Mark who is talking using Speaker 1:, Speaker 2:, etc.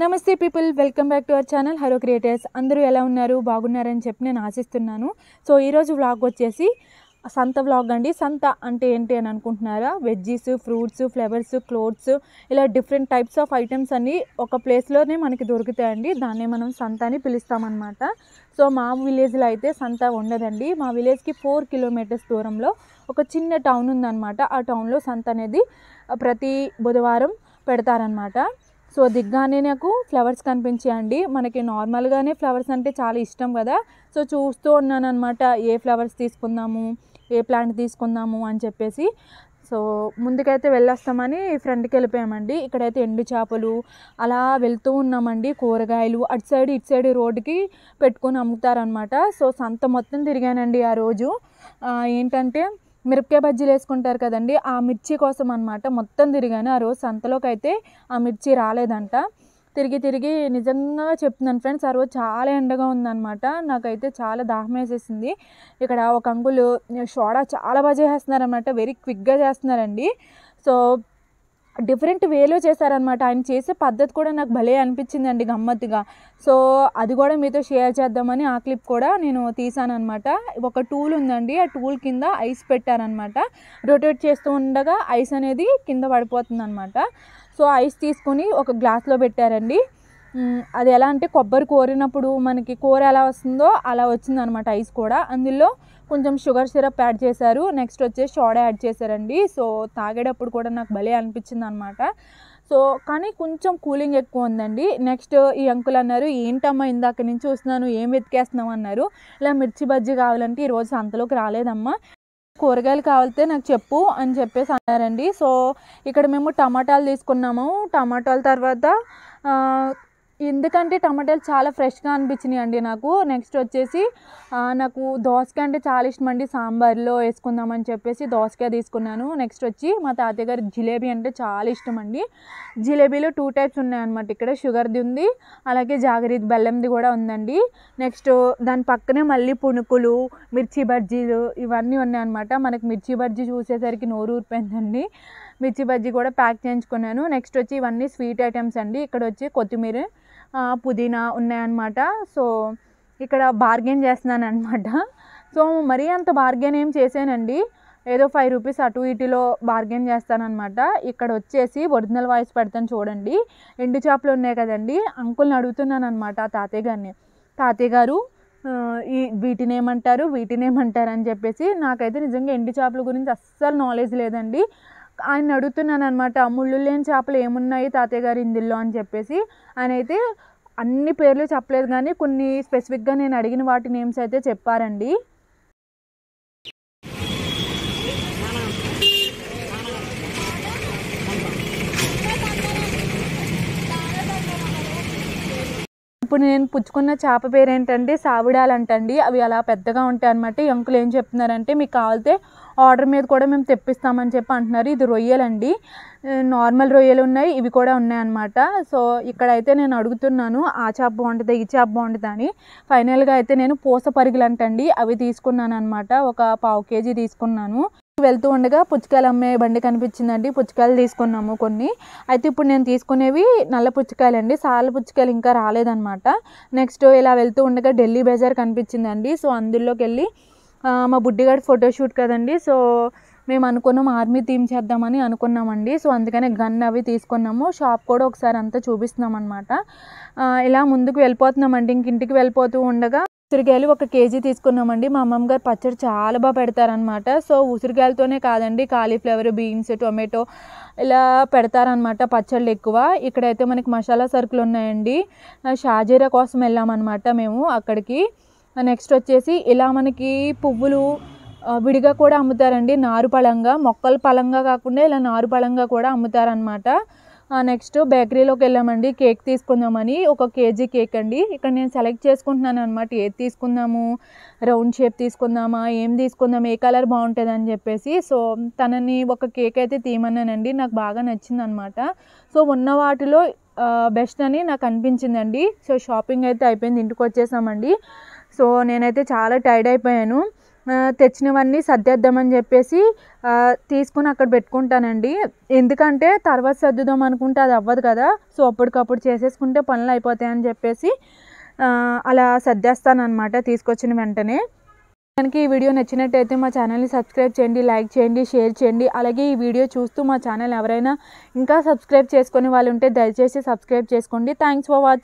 Speaker 1: నమస్తే people, welcome back to our channel harrow creators. అందరూ ఎలా ఉన్నారు? బాగున్నారని చెప్పి నేను ఆశిస్తున్నాను. సో ఈరోజు వ్లాగ్ వచ్చేసి సంత వ్లాగ్ అండి. సంత అంటే ఏంటి అని అనుకుంటున్నారా? వెజ్జీస్, ఫ్రూట్స్, ఫ్లవర్స్, క్లోత్స్, ఇలా డిఫరెంట్ టైప్స్ ఆఫ్ ఐటమ్స్ అన్నీ ఒక ప్లేస్లోనే మనకి దొరుకుతాయండి. దాన్నే మనం సంత అని పిలుస్తామన్నమాట. సో మా విలేజ్లో అయితే సంత ఉండదండి. మా విలేజ్కి 4 కిలోమీటర్స్ దూరంలో ఒక చిన్న టౌన్ ఉందన్నమాట. ఆ టౌన్లో సంత అనేది ప్రతి బుధవారం పెడతారనమాట. సో దిగ్గానే నాకు ఫ్లవర్స్ కనిపించాయండి. మనకి నార్మల్గానే ఫ్లవర్స్ అంటే చాలా ఇష్టం కదా. సో చూస్తూ ఉన్నాను అనమాట, ఏ ఫ్లవర్స్ తీసుకుందాము, ఏ ప్లాంట్ తీసుకుందాము అని చెప్పేసి. సో ముందుకైతే వెళ్ళొస్తామని ఫ్రంట్కి వెళ్ళిపోయామండి. ఇక్కడైతే ఎండు చేపలు అలా వెళ్తూ ఉన్నామండి. కూరగాయలు అటు సైడ్ ఇటు సైడ్ రోడ్డుకి పెట్టుకొని అమ్ముతారనమాట. సో సంత మొత్తం తిరిగానండి ఆ రోజు. ఏంటంటే మిరపకాయ బజ్జీలు వేసుకుంటారు కదండి, ఆ మిర్చి కోసం అనమాట మొత్తం తిరిగాను ఆ రోజు. సంతలోకి అయితే ఆ మిర్చి రాలేదంట. తిరిగి నిజంగా చెప్తున్నాను ఫ్రెండ్స్, ఆ రోజు చాలా ఎండగా ఉందన్నమాట. నాకైతే చాలా దాహం వేసేసింది. ఇక్కడ ఒక అంకులు సోడా చాలా బాగా చేస్తున్నారనమాట, వెరీ క్విక్గా చేస్తున్నారండి. సో డిఫరెంట్ వేలో చేశారనమాట. ఆయన చేసే పద్ధతి కూడా నాకు భలే అనిపించిందండి, గమ్మత్తుగా. సో అది కూడా మీతో షేర్ చేద్దామని ఆ క్లిప్ కూడా నేను తీసానమాట. ఒక టూల్ ఉందండి, ఆ టూల్ కింద ఐస్ పెట్టారనమాట. రొటేట్ చేస్తూ ఉండగా ఐస్ అనేది కింద పడిపోతుంది అనమాట. సో ఐస్ తీసుకొని ఒక గ్లాస్లో పెట్టారండి. అది ఎలా అంటే కొబ్బరి కోరినప్పుడు మనకి కూర ఎలా వస్తుందో అలా వచ్చిందనమాట ఐస్ కూడా. అందులో కొంచెం షుగర్ సిరప్ యాడ్ చేశారు, నెక్స్ట్ వచ్చేసి సోడా యాడ్ చేశారండి. సో తాగేటప్పుడు కూడా నాకు భలే అనిపించింది అనమాట. సో కానీ కొంచెం కూలింగ్ ఎక్కువ ఉందండి. నెక్స్ట్ ఈ అంకుల్ అన్నారు, ఏంటమ్మా ఇందాక నుంచి చూస్తున్నాను, ఏం వెతికేస్తున్నావు అన్నారు. ఇలా మిర్చి బజ్జీ కావాలంటే ఈరోజు సంతలోకి రాలేదమ్మా, కూరగాయలు కావాలితే నాకు చెప్పు అని చెప్పేసి అన్నారండి. సో ఇక్కడ మేము టమాటాలు తీసుకున్నాము. టమాటాల తర్వాత ఎందుకంటే టమాటాలు చాలా ఫ్రెష్గా అనిపించినాయి అండి నాకు. నెక్స్ట్ వచ్చేసి నాకు దోసకాయ అంటే చాలా ఇష్టం అండి, సాంబార్లో వేసుకుందామని చెప్పేసి దోసకాయ తీసుకున్నాను. నెక్స్ట్ వచ్చి మా తాతయ్య గారికి జిలేబీ అంటే చాలా ఇష్టం అండి. జిలేబీలో 2 టైప్స్ ఉన్నాయన్నమాట. ఇక్కడ షుగర్ది ఉంది, అలాగే జాగరీది బెల్లంది కూడా ఉందండి. నెక్స్ట్ దాని పక్కనే మళ్ళీ పునుకులు, మిర్చి బజ్జీలు ఇవన్నీ ఉన్నాయన్నమాట. మనకి మిర్చి బజ్జీ చూసేసరికి నోరు ఊరిపోయిందండి. మిర్చి బజ్జీ కూడా ప్యాక్ చేయించుకున్నాను. నెక్స్ట్ వచ్చి ఇవన్నీ స్వీట్ ఐటమ్స్ అండి. ఇక్కడ వచ్చి కొత్తిమీర, పుదీనా ఉన్నాయన్నమాట. సో ఇక్కడ బార్గెన్ చేస్తున్నాను అనమాట. సో మరీ అంత బార్గెన్ ఏం చేశానండి, ఏదో 5 రూపీస్ అటు ఇటులో బార్గెన్ చేస్తానన్నమాట. ఇక్కడ వచ్చేసి ఒరిజినల్ వాయిస్ పెడతాను చూడండి. ఎండు చేపలు ఉన్నాయి కదండి, అంకుల్ని అడుగుతున్నాను అనమాట తాతయ్య గారిని. తాతయ్య గారు వీటిని ఏమంటారు అని చెప్పేసి. నాకైతే నిజంగా ఎండు చేపల గురించి అస్సలు నాలెడ్జ్ లేదండి. ఆయన అడుగుతున్నాను అనమాట, ముళ్ళు లేని చేపలు ఏమున్నాయి తాతయ్య గారు ఇందులో అని చెప్పేసి. ఆయన అయితే అన్ని పేర్లు చెప్పలేదు, కానీ కొన్ని స్పెసిఫిక్గా నేను అడిగిన వాటి నేమ్స్ అయితే చెప్పారండి. ఇప్పుడు నేను పుచ్చుకున్న చేప పేరు ఏంటంటే సావిడాలంటండి. అవి అలా పెద్దగా ఉంటాయి అనమాట. ఈ అంకులు ఏం చెప్తున్నారంటే, మీకు కావాలితే ఆర్డర్ మీద కూడా మేము తెప్పిస్తామని చెప్పి అంటున్నారు. ఇది రొయ్యలండి, నార్మల్ రొయ్యలు ఉన్నాయి, ఇవి కూడా ఉన్నాయన్నమాట. సో ఇక్కడైతే నేను అడుగుతున్నాను, ఆ చేప బాగుంటుందా ఈ చేప బాగుంటుందా అని. ఫైనల్గా అయితే నేను పూస పరిగెలు అంటండి అవి తీసుకున్నాను అనమాట. ఒక 1/2 కేజీ తీసుకున్నాను. వెళ్తూ ఉండగా పుచ్చకాయలు అమ్మే బండి కనిపించిందండి, పుచ్చకాయలు తీసుకున్నాము కొన్ని. అయితే ఇప్పుడు నేను తీసుకునేవి నల్ల పుచ్చకాయలు అండి, సాల పుచ్చకాయలు ఇంకా రాలేదన్నమాట. నెక్స్ట్ ఇలా వెళ్తూ ఉండగా ఢిల్లీ బజార్ కనిపించిందండి. సో అందులోకి వెళ్ళి మా బుడ్డిగాడి ఫోటోషూట్ కదండి. సో మేము అనుకున్నాం ఆర్మీ థీమ్ చేద్దామని అనుకున్నామండి. సో అందుకనే గన్ అవి తీసుకున్నాము. షాప్ కూడా ఒకసారి అంతా చూపిస్తున్నాం అనమాట. ఇలా ముందుకు వెళ్ళిపోతున్నామండి. ఇంటికి వెళ్ళిపోతూ ఉండగా ఉసిరికాయలు 1 కేజీ తీసుకున్నామండి. మా అమ్మమ్మ గారు పచ్చడి చాలా బాగా పెడతారనమాట. సో ఉసిరికాయలతోనే కాదండి, కాలీఫ్లవర్, బీన్స్, టొమాటో ఇలా పెడతారనమాట పచ్చళ్ళు ఎక్కువ. ఇక్కడైతే మనకి మసాలా సరుకులు ఉన్నాయండి. షాజీరా కోసం వెళ్ళామన్నమాట మేము అక్కడికి. నెక్స్ట్ వచ్చేసి ఇలా మనకి పువ్వులు విడిగా కూడా అమ్ముతారండి, నారు పళంగా, మొక్కల పళంగా కాకుండా ఇలా నారు పళంగా కూడా అమ్ముతారనమాట. నెక్స్ట్ బేకరీలోకి వెళ్ళామండి, కేక్ తీసుకుందామని. 1 కేజీ కేక్ అండి. ఇక్కడ నేను సెలెక్ట్ చేసుకుంటున్నాను అనమాట, ఏది తీసుకుందాము, రౌండ్ షేప్ తీసుకుందామా, ఏం తీసుకుందాం, ఏ కలర్ బాగుంటుంది అని చెప్పేసి. సో తనని ఒక కేక్ అయితే తీయమన్నానండి, నాకు బాగా నచ్చింది అనమాట. సో ఉన్న వాటిలో బెస్ట్ అని నాకు అనిపించిందండి. సో షాపింగ్ అయితే అయిపోయింది, ఇంటికి వచ్చేసామండి. సో నేనైతే చాలా టైర్డ్ అయిపోయాను. తెచ్చినవన్నీ సర్దేద్దామని చెప్పేసి తీసుకుని అక్కడ పెట్టుకుంటానండి. ఎందుకంటే తర్వాత సర్దుదాం అనుకుంటే అది అవ్వదు కదా. సో అప్పటికప్పుడు చేసేసుకుంటే పనులు అయిపోతాయని చెప్పేసి అలా సర్దేస్తానన్నమాట తీసుకొచ్చిన వెంటనే. మనకి ఈ వీడియో నచ్చినట్టయితే మా ఛానల్ని సబ్స్క్రైబ్ చేయండి, లైక్ చేయండి, షేర్ చేయండి. అలాగే ఈ వీడియో చూస్తూ మా ఛానల్ ఎవరైనా ఇంకా సబ్స్క్రైబ్ చేసుకునే వాళ్ళు ఉంటే దయచేసి సబ్స్క్రైబ్ చేసుకోండి. Thanks for watching.